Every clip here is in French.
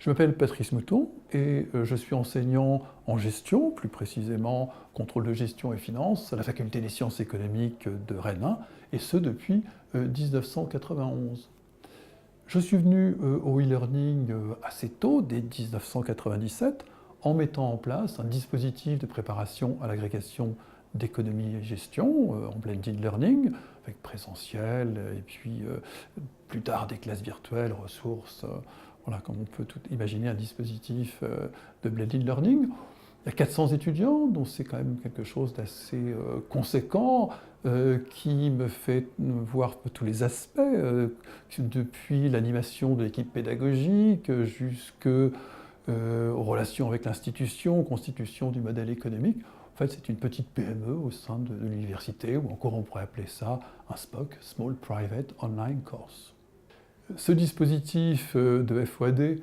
Je m'appelle Patrice Mouton et je suis enseignant en gestion, plus précisément contrôle de gestion et finance, à la faculté des sciences économiques de Rennes 1, et ce depuis 1991. Je suis venu au e-learning assez tôt, dès 1997, en mettant en place un dispositif de préparation à l'agrégation d'économie et gestion, en blended learning, avec présentiel, et puis plus tard des classes virtuelles, ressources, voilà, comme on peut tout imaginer un dispositif de blended learning. Il y a 400 étudiants, donc c'est quand même quelque chose d'assez conséquent, qui me fait voir tous les aspects, depuis l'animation de l'équipe pédagogique jusqu'aux relations avec l'institution, constitution du modèle économique. En fait, c'est une petite PME au sein de l'université, ou encore on pourrait appeler ça un SPOC, Small Private Online Course. Ce dispositif de FOAD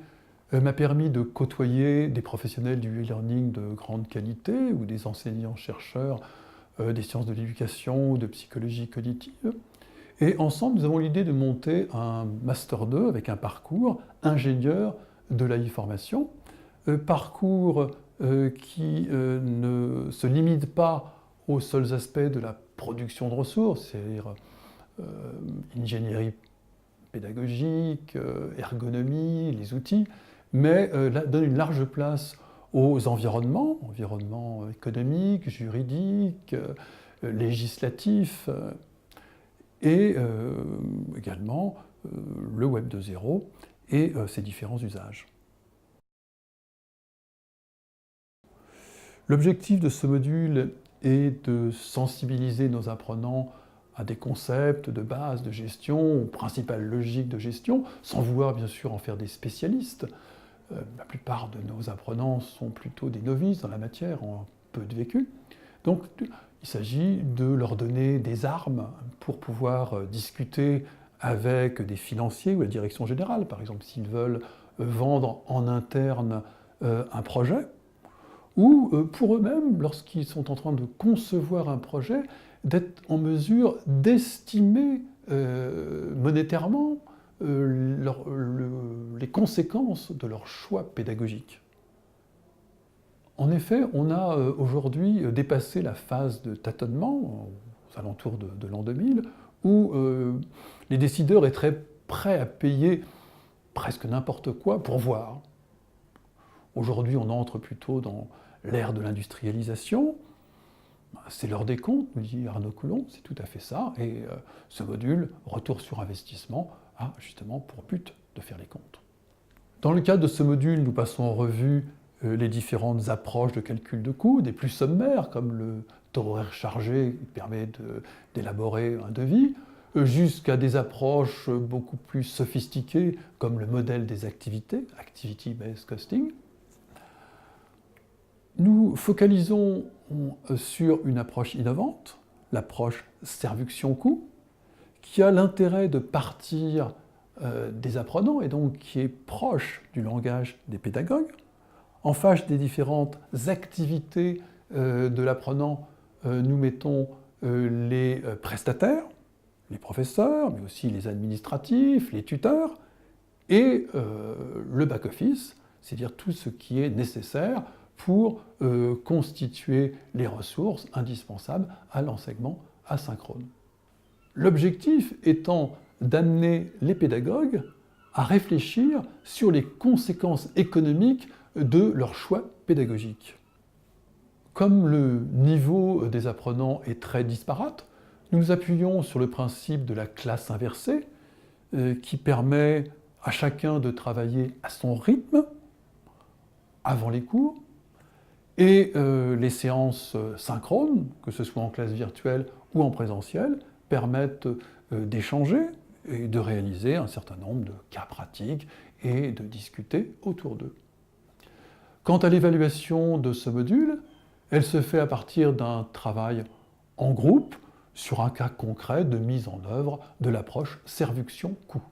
m'a permis de côtoyer des professionnels du e-learning de grande qualité, ou des enseignants-chercheurs des sciences de l'éducation ou de psychologie cognitive. Et ensemble, nous avons l'idée de monter un Master 2 avec un parcours ingénieur de l'e-formation, parcours qui ne se limite pas aux seuls aspects de la production de ressources, c'est-à-dire ingénierie pédagogique, ergonomie, les outils, mais donne une large place aux environnements économiques, juridiques, législatifs, et également le Web 2.0 et ses différents usages. L'objectif de ce module est de sensibiliser nos apprenants à des concepts de base de gestion, aux principales logiques de gestion, sans vouloir bien sûr en faire des spécialistes. La plupart de nos apprenants sont plutôt des novices dans la matière, ont peu de vécu. Donc il s'agit de leur donner des armes pour pouvoir discuter avec des financiers ou la direction générale, par exemple s'ils veulent vendre en interne un projet, ou pour eux-mêmes, lorsqu'ils sont en train de concevoir un projet, d'être en mesure d'estimer monétairement les conséquences de leur choix pédagogique. En effet, on a aujourd'hui dépassé la phase de tâtonnement, aux alentours de l'an 2000, où les décideurs étaient prêts à payer presque n'importe quoi pour voir. Aujourd'hui, on entre plutôt dans l'ère de l'industrialisation. C'est l'heure des comptes, nous dit Arnaud Coulon, c'est tout à fait ça, et ce module, retour sur investissement, a justement pour but de faire les comptes. Dans le cadre de ce module, nous passons en revue les différentes approches de calcul de coûts, des plus sommaires, comme le taux horaire chargé, qui permet d'élaborer un devis, jusqu'à des approches beaucoup plus sophistiquées, comme le modèle des activités, Activity-Based Costing. Nous focalisons sur une approche innovante, l'approche servuction-coût, qui a l'intérêt de partir des apprenants et donc qui est proche du langage des pédagogues. En face des différentes activités de l'apprenant, nous mettons les prestataires, les professeurs, mais aussi les administratifs, les tuteurs, et le back-office, c'est-à-dire tout ce qui est nécessaire pour constituer les ressources indispensables à l'enseignement asynchrone. L'objectif étant d'amener les pédagogues à réfléchir sur les conséquences économiques de leur choix pédagogique. Comme le niveau des apprenants est très disparate, nous nous appuyons sur le principe de la classe inversée, qui permet à chacun de travailler à son rythme, avant les cours, et les séances synchrones, que ce soit en classe virtuelle ou en présentiel, permettent d'échanger et de réaliser un certain nombre de cas pratiques et de discuter autour d'eux. Quant à l'évaluation de ce module, elle se fait à partir d'un travail en groupe sur un cas concret de mise en œuvre de l'approche servuction-coût.